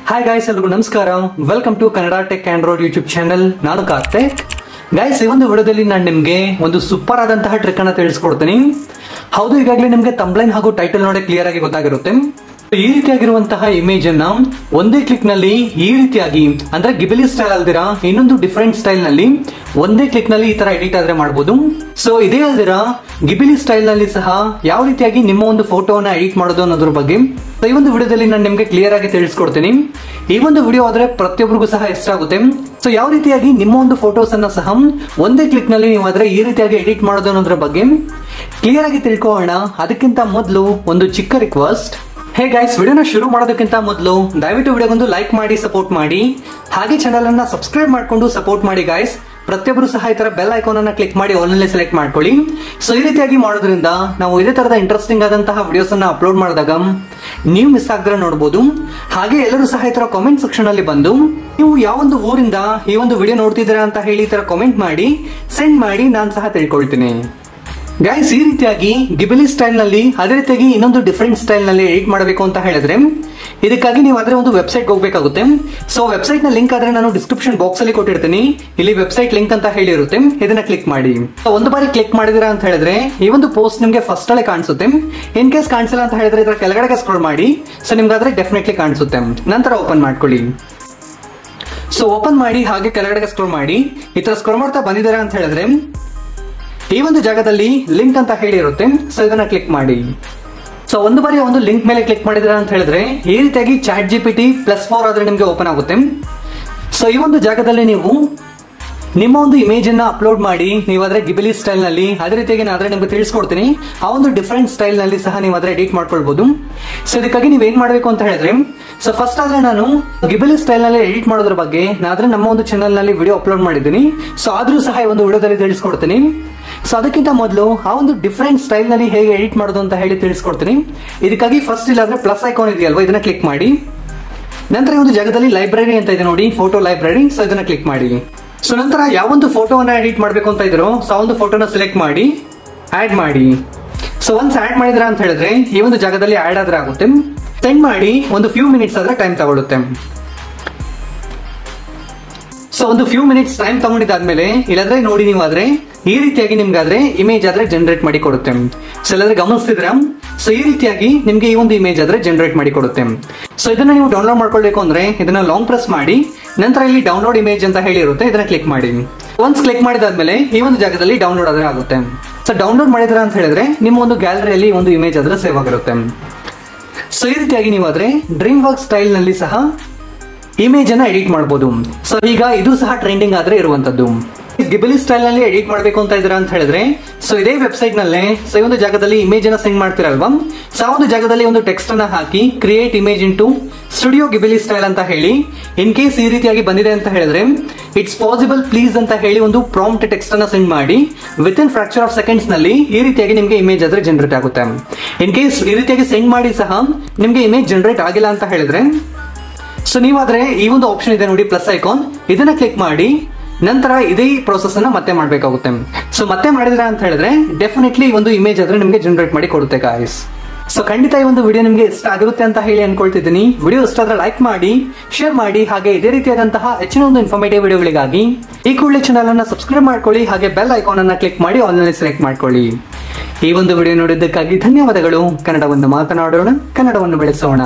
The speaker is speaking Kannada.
ಹಾಯ್ ಗೈಸ್, ಎಲ್ರಿಗೂ ನಮಸ್ಕಾರ. Welcome to Kannada tech Android YouTube channel. ನಾನು ಕಾರ್ತಿಕ್. ಗೈಸ್, ಈ ಒಂದು ವಿಡಿಯೋದಲ್ಲಿ ನಾನು ನಿಮಗೆ ಒಂದು ಸೂಪರ್ ಆದಂತಹ ಟ್ರಿಕ್ ಅನ್ನ ತಿಳಿಸ್ಕೊಡ್ತೀನಿ. ಹೌದು, ಈಗಾಗಲೇ ನಿಮಗೆ ಥಂಬ್ನೈಲ್ ಹಾಗೂ ಟೈಟಲ್ ನೋಡಿ ಕ್ಲಿಯರ್ ಆಗಿ ಗೊತ್ತಾಗಿರುತ್ತೆ. ಈ ರೀತಿಯಾಗಿರುವಂತಹ ಇಮೇಜ್ ಅನ್ನ ಒಂದೇ ಕ್ಲಿಕ್ ನಲ್ಲಿ ಈ ರೀತಿಯಾಗಿ ಅಂದ್ರೆ ಗಿಬಿಲಿ ಸ್ಟೈಲ್ ಅಲ್ದಿರಾ ಇನ್ನೊಂದು ಡಿಫರೆಂಟ್ ಸ್ಟೈಲ್ ನಲ್ಲಿ ಒಂದೇ ಕ್ಲಿಕ್ ನಲ್ಲಿ ಈ ತರ ಎಡಿಟ್ ಆದ್ರೆ ಮಾಡಬಹುದು. ಸೊ ಇದೇ ಅಲ್ದಿರಾ ಗಿಬಿಲಿ ಸ್ಟೈಲ್ ನಲ್ಲಿ ಸಹ ಯಾವ ರೀತಿಯಾಗಿ ನಿಮ್ಮ ಒಂದು ಫೋಟೋವನ್ನ ಎಡಿಟ್ ಮಾಡೋದು ಅನ್ನೋದ್ರ ಬಗ್ಗೆ ಈ ಒಂದು ವಿಡಿಯೋದಲ್ಲಿ ನಾನು ನಿಮಗೆ ಕ್ಲಿಯರ್ ಆಗಿ ತಿಳಿಸ್ಕೊಡ್ತೀನಿ. ಈ ಒಂದು ವಿಡಿಯೋ ಆದ್ರೆ ಪ್ರತಿಯೊಬ್ಬರಿಗೂ ಸಹ ಇಷ್ಟ ಆಗುತ್ತೆ. ಸೊ ಯಾವ ರೀತಿಯಾಗಿ ನಿಮ್ಮ ಒಂದು ಫೋಟೋಸ್ ಅನ್ನ ಸಹ ಒಂದೇ ಕ್ಲಿಕ್ ನಲ್ಲಿ ನೀವು ಆದ್ರೆ ಈ ರೀತಿಯಾಗಿ ಎಡಿಟ್ ಮಾಡೋದು ಅನ್ನೋದ್ರ ಬಗ್ಗೆ ಕ್ಲಿಯರ್ ಆಗಿ ತಿಳ್ಕೊಳ್ಳೋಣ. ಅದಕ್ಕಿಂತ ಮೊದಲು ಒಂದು ಚಿಕ್ಕ ರಿಕ್ವೆಸ್ಟ್. ಹೇ ಗೈಸ್, ವಿಡಿಯೋನ ಶುರು ಮಾಡೋದಕ್ಕಿಂತ ಮೊದಲು ದಯವಿಟ್ಟು ವಿಡಿಯೋಗೊಂದು ಲೈಕ್ ಮಾಡಿ ಸಪೋರ್ಟ್ ಮಾಡಿ, ಹಾಗೆ ಚಾನಲ್ ಅನ್ನ ಸಬ್ಸ್ಕ್ರೈಬ್ ಮಾಡ್ಕೊಂಡು ಸಪೋರ್ಟ್ ಮಾಡಿ ಗೈಸ್. ಪ್ರತಿಯೊಬ್ಬರು ಸಹ ಈ ತರ ಬೆಲ್ ಐಕಾನ್ ಅನ್ನ ಕ್ಲಿಕ್ ಮಾಡಿ ಆಲ್ ನಲ್ಲಿ ಸೆಲೆಕ್ಟ್ ಮಾಡ್ಕೊಳ್ಳಿ. ಸೊ ಈ ರೀತಿಯಾಗಿ ಮಾಡೋದ್ರಿಂದ ನಾವು ಇದೇ ತರದ ಇಂಟ್ರೆಸ್ಟಿಂಗ್ ಆದಂತಹ ವಿಡಿಯೋಸ್ ಅನ್ನ ಅಪ್ಲೋಡ್ ಮಾಡಿದಾಗ ನೀವು ಮಿಸ್ ಆಗದ್ರೆ ನೋಡಬಹುದು. ಹಾಗೆ ಎಲ್ಲರೂ ಸಹ ಈ ತರ ಕಾಮೆಂಟ್ ಸೆಕ್ಷನ್ ಅಲ್ಲಿ ಬಂದು ನೀವು ಯಾವ ಒಂದು ಊರಿಂದ ಈ ಒಂದು ವಿಡಿಯೋ ನೋಡ್ತಿದ್ದೀರಾ ಅಂತ ಹೇಳಿ ಈ ತರ ಕಾಮೆಂಟ್ ಮಾಡಿ ಸೆಂಡ್ ಮಾಡಿ, ನಾನು ಸಹ ತಿಳ್ಕೊಳ್ತೀನಿ. ಗೈಸ್, ಈ ರೀತಿಯಾಗಿ ಗಿಬಿಲಿ ಸ್ಟೈಲ್ ನಲ್ಲಿ ಅದೇ ರೀತಿಯಾಗಿ ಇನ್ನೊಂದು ಡಿಫರೆಂಟ್ ಸ್ಟೈಲ್ ನಲ್ಲಿ ಎಡಿಟ್ ಮಾಡಬೇಕು ಅಂತ ಹೇಳಿದ್ರೆ ಇದಕ್ಕಾಗಿ ನೀವು ಆದ್ರೆ ಒಂದು ವೆಬ್ಸೈಟ್ ಹೋಗ್ಬೇಕಾಗುತ್ತೆ. ಸೊ ವೆಬ್ಸೈಟ್ ನ ಲಿಂಕ್ ಆದ್ರೆ ನಾನು ಡಿಸ್ಕ್ರಿಪ್ಷನ್ ಬಾಕ್ಸ್ ಅಲ್ಲಿ ಕೊಟ್ಟಿರ್ತೀನಿ. ಇಲ್ಲಿ ವೆಬ್ಸೈಟ್ ಲಿಂಕ್ ಅಂತ ಹೇಳಿರುತ್ತೆ, ಇದನ್ನ ಕ್ಲಿಕ್ ಮಾಡಿ. ಒಂದು ಬಾರಿ ಕ್ಲಿಕ್ ಮಾಡಿದಿರಾ ಅಂತ ಹೇಳಿದ್ರೆ ಈ ಒಂದು ಪೋಸ್ಟ್ ನಿಮ್ಗೆ ಫಸ್ಟ್ ಅಲ್ಲೇ ಕಾಣಿಸುತ್ತೆ. ಇನ್ ಕೇಸ್ ಕಾಣಿಸಿಲ್ಲ ಅಂತ ಹೇಳಿದ್ರೆ ಇದರ ಕೆಳಗಡೆ ಸ್ಕ್ರೋಲ್ ಮಾಡಿ. ಸೊ ನಿಮ್ಗಾದ್ರೆ ಡೆಫಿನೆಟ್ಲಿ ಕಾಣಿಸುತ್ತೆ. ನಂತರ ಓಪನ್ ಮಾಡ್ಕೊಳ್ಳಿ. ಸೊ ಓಪನ್ ಮಾಡಿ ಹಾಗೆ ಕೆಳಗಡೆ ಸ್ಕ್ರೋಲ್ ಮಾಡಿ. ಈ ತರ ಸ್ಕ್ರೋಲ್ ಮಾಡ್ತಾ ಬಂದಿದ್ದೀರಾ ಅಂತ ಹೇಳಿದ್ರೆ ಈ ಒಂದು ಜಾಗದಲ್ಲಿ ಲಿಂಕ್ ಅಂತ ಹೇಳಿರುತ್ತೆ. ಸೊ ಇದನ್ನ ಕ್ಲಿಕ್ ಮಾಡಿ. ಸೊ ಒಂದು ಬಾರಿ ಒಂದು ಲಿಂಕ್ ಮೇಲೆ ಕ್ಲಿಕ್ ಮಾಡಿದ್ರ ಅಂತ ಹೇಳಿದ್ರೆ ಈ ರೀತಿಯಾಗಿ ChatGPT+4 ಆದ್ರೆ ನಿಮ್ಗೆ ಓಪನ್ ಆಗುತ್ತೆ. ಸೊ ಈ ಒಂದು ಜಾಗದಲ್ಲಿ ನೀವು ನಿಮ್ಮ ಒಂದು ಇಮೇಜ್ ಅನ್ನ ಅಪ್ಲೋಡ್ ಮಾಡಿ ನೀವಾದ್ರೆ ಗಿಬಿಲಿ ಸ್ಟೈಲ್ ನಲ್ಲಿ ಅದೇ ರೀತಿಯಾಗಿ ನಾನು ನಿಮ್ಗೆ ತಿಳಿಸ್ಕೊಡ್ತೀನಿ. ಆ ಒಂದು ಡಿಫರೆಂಟ್ ಸ್ಟೈಲ್ ನಲ್ಲಿ ಸಹ ನೀವು ಆದ್ರೆ ಎಡಿಟ್ ಮಾಡ್ಕೊಳ್ಬಹುದು. ಸೊ ಇದಕ್ಕಾಗಿ ನೀವ್ ಏನ್ ಮಾಡ್ಬೇಕು ಅಂತ ಹೇಳಿದ್ರೆ, ಸೊ ಫಸ್ಟ್ ಆದ್ರೆ ನಾನು ಗಿಬಿಲಿ ಸ್ಟೈಲ್ ನಲ್ಲಿ ಎಡಿಟ್ ಮಾಡೋದ್ರ ಬಗ್ಗೆ ನಾದ್ರೆ ನಮ್ಮ ಒಂದು ಚಾನಲ್ ನಲ್ಲಿ ವಿಡಿಯೋ ಅಪ್ಲೋಡ್ ಮಾಡಿದ್ದೀನಿ. ಸೊ ಆದ್ರೂ ಸಹ ಈ ಒಂದು ವಿಡಿಯೋದಲ್ಲಿ ತಿಳಿಸ್ಕೊಡ್ತೀನಿ. ಸೊ ಅದಕ್ಕಿಂತ ಮೊದಲು ಆ ಒಂದು ಡಿಫರೆಂಟ್ ಸ್ಟೈಲ್ ನಲ್ಲಿ ಹೇಗೆ ಎಡಿಟ್ ಮಾಡೋದು ಅಂತ ಹೇಳಿ ತಿಳಿಸ್ಕೊಡ್ತೀನಿ. ಇದಕ್ಕಾಗಿ ಫಸ್ಟ್ ಇಲ್ಲಾದ್ರೆ ಪ್ಲಸ್ ಐಕಾನ್ ಇದೆಯಲ್ವಾ, ಇದನ್ನ ಕ್ಲಿಕ್ ಮಾಡಿ. ನಂತರ ಈ ಒಂದು ಜಾಗದಲ್ಲಿ ಲೈಬ್ರರಿ ಅಂತ ಇದೆ ನೋಡಿ, ಫೋಟೋ ಲೈಬ್ರರಿ. ಸೊ ಇದನ್ನ ಕ್ಲಿಕ್ ಮಾಡಿ. ಸೊ ನಂತರ ಯಾವೊಂದು ಫೋಟೋವನ್ನ ಎಡಿಟ್ ಮಾಡಬೇಕು ಅಂತ ಇದ್ರು ಸೊ ಆ ಒಂದು ಫೋಟೋನ ಸೆಲೆಕ್ಟ್ ಮಾಡಿ ಆಡ್ ಮಾಡಿ. ಸೊ ಒನ್ಸ್ ಆಡ್ ಮಾಡಿದ್ರ ಅಂತ ಹೇಳಿದ್ರೆ ಈ ಒಂದು ಜಾಗದಲ್ಲಿ ಆಡ್ ಆದ್ರೆ ಆಗುತ್ತೆ. ಸೆಂಡ್ ಮಾಡಿ ಒಂದು ಫ್ಯೂ ಮಿನಿಟ್ಸ್ ಆದ್ರೆ ಟೈಮ್ ತಗೊಳುತ್ತೆ. ಸೊ ಒಂದು ಫ್ಯೂ ಮಿನಿಟ್ಸ್ ಟೈಮ್ ತಗೊಂಡಿದ್ದಾದ್ಮೇಲೆ ಇಲ್ಲಾದ್ರೆ ನೋಡಿ ನೀವು ಆದ್ರೆ ಈ ರೀತಿಯಾಗಿ ನಿಮ್ಗಾದ್ರೆ ಇಮೇಜ್ ಆದ್ರೆ ಜನರೇಟ್ ಮಾಡಿ ಕೊಡುತ್ತೆ. ಸೊ ಇಲ್ಲಾದ್ರೆ ಗಮನಿಸ್ತಿದ್ರ, ಸೊ ಈ ರೀತಿಯಾಗಿ ನಿಮ್ಗೆ ಈ ಒಂದು ಇಮೇಜ್ ಆದ್ರೆ ಜನರೇಟ್ ಮಾಡಿ ಕೊಡುತ್ತೆ. ಸೊ ಇದನ್ನ ನೀವು ಡೌನ್ಲೋಡ್ ಮಾಡ್ಕೊಳ್ಬೇಕು ಅಂದ್ರೆ ಇದನ್ನ ಲಾಂಗ್ ಪ್ರೆಸ್ ಮಾಡಿ ನಂತರ ಇಲ್ಲಿ ಡೌನ್ಲೋಡ್ ಇಮೇಜ್ ಅಂತ ಹೇಳಿರುತ್ತೆ, ಇದನ್ನ ಕ್ಲಿಕ್ ಮಾಡಿ. ಒನ್ಸ್ ಕ್ಲಿಕ್ ಮಾಡಿದಾದ್ಮೇಲೆ ಈ ಒಂದು ಜಾಗದಲ್ಲಿ ಡೌನ್ಲೋಡ್ ಆದ್ರೆ ಆಗುತ್ತೆ. ಸೊ ಡೌನ್ಲೋಡ್ ಮಾಡಿದ್ರ ಅಂತ ಹೇಳಿದ್ರೆ ನಿಮ್ಮ ಒಂದು ಗ್ಯಾಲರಿಯಲ್ಲಿ ಒಂದು ಇಮೇಜ್ ಆದ್ರೆ ಸೇವ್ ಆಗಿರುತ್ತೆ. ಸೊ ಈ ರೀತಿಯಾಗಿ ನೀವು ಆದ್ರೆ ಡ್ರೀಮ್ ವರ್ಕ್ ಸ್ಟೈಲ್ ನಲ್ಲಿ ಸಹ ಇಮೇಜ್ ಅನ್ನ ಎಡಿಟ್ ಮಾಡಬಹುದು. ಸೊ ಈಗ ಇದು ಸಹ ಟ್ರೆಂಡಿಂಗ್ ಆದ್ರೆ ಇರುವಂತದ್ದು. ಗಿಬಿಲಿ ಸ್ಟೈಲ್ ನಲ್ಲಿ ಎಡಿಟ್ ಮಾಡಬೇಕು ಅಂತ ಇದ್ದೀರಾ ಅಂತ ಹೇಳಿದ್ರೆ ಸೊ ಇದೇ ವೆಬ್ಸೈಟ್ ನಲ್ಲೇ ಸೊ ಈ ಒಂದು ಜಾಗದಲ್ಲಿ ಇಮೇಜ್ ಅನ್ನ ಸೆಂಡ್ ಮಾಡ್ತಿರಲ್ವಾ, ಸೊ ಆ ಒಂದು ಜಾಗದಲ್ಲಿ ಒಂದು ಟೆಕ್ಸ್ಟ್ ಅನ್ನ ಹಾಕಿ create image into studio Ghibli style ಅಂತ ಹೇಳಿ, ಇನ್ ಕೇಸ್ ಈ ರೀತಿಯಾಗಿ ಬಂದಿದೆ ಅಂತ ಹೇಳಿದ್ರೆ ಇಟ್ಸ್ ಪಾಸಿಬಲ್ ಪ್ಲೀಸ್ ಅಂತ ಹೇಳಿ ಒಂದು ಪ್ರಾಂಪ್ಟ್ ಟೆಕ್ಸ್ಟ್ ಅನ್ನ ಸೆಂಡ್ ಮಾಡಿ with in fraction of seconds ನಲ್ಲಿ ಈ ರೀತಿಯಾಗಿ ನಿಮ್ಗೆ ಇಮೇಜ್ ಆದ್ರೆ ಜನರೇಟ್ ಆಗುತ್ತೆ. ಇನ್ ಕೇಸ್ ಈ ರೀತಿಯಾಗಿ ಸೆಂಡ್ ಮಾಡಿ ಸಹ ನಿಮ್ಗೆ ಇಮೇಜ್ ಜನರೇಟ್ ಆಗಿಲ್ಲ ಅಂತ ಹೇಳಿದ್ರೆ ಸೊ ನೀವಾದ್ರೆ ಈ ಒಂದು ಆಪ್ಷನ್ ಇದೆ ನೋಡಿ ಪ್ಲಸ್ ಐಕಾನ್, ಇದನ್ನ ಕ್ಲಿಕ್ ಮಾಡಿ ನಂತರ ಇದೇ ಪ್ರೋಸೆಸ್ ಅನ್ನ ಮತ್ತೆ ಮಾಡ್ಬೇಕಾಗುತ್ತೆ. ಸೊ ಮತ್ತೆ ಮಾಡಿದ್ರ ಅಂತ ಹೇಳಿದ್ರೆ ಡೆಫಿನೆಟ್ಲಿ ಒಂದು ಇಮೇಜ್ ಆದ್ರೆ ನಿಮ್ಗೆ ಜನರೇಟ್ ಮಾಡಿ ಕೊಡುತ್ತೆ ಗಾಯ್ಸ್. ಸೊ ಖಂಡಿತ ಈ ಒಂದು ವಿಡಿಯೋ ನಿಮ್ಗೆ ಇಷ್ಟ ಆಗಿರುತ್ತೆ ಅಂತ ಹೇಳಿ ಅನ್ಕೊಳ್ತಿದ್ದೀನಿ. ವಿಡಿಯೋ ಇಷ್ಟ ಆದ್ರೆ ಲೈಕ್ ಮಾಡಿ, ಶೇರ್ ಮಾಡಿ, ಹಾಗೆ ಇದೇ ರೀತಿಯಾದಂತಹ ಹೆಚ್ಚಿನ ಒಂದು ಇನ್ಫಾರ್ಮೇಟಿವ್ ವಿಡಿಯೋಗಳಿಗಾಗಿ ಈ ಕೂಡಲೇ ಚಾನಲ್ ಅನ್ನ ಸಬ್ಸ್ಕ್ರೈಬ್ ಮಾಡ್ಕೊಳ್ಳಿ, ಹಾಗೆ ಬೆಲ್ ಐಕಾನ್ ಅನ್ನ ಕ್ಲಿಕ್ ಮಾಡಿ ಆಲ್ ನಲ್ಲಿ ಸೆಲೆಕ್ಟ್ ಮಾಡ್ಕೊಳ್ಳಿ. ಈ ಒಂದು ವಿಡಿಯೋ ನೋಡಿದ್ದಕ್ಕಾಗಿ ಧನ್ಯವಾದಗಳು. ಕನ್ನಡವನ್ನು ಮಾತನಾಡೋಣ, ಕನ್ನಡವನ್ನು ಬೆಳೆಸೋಣ.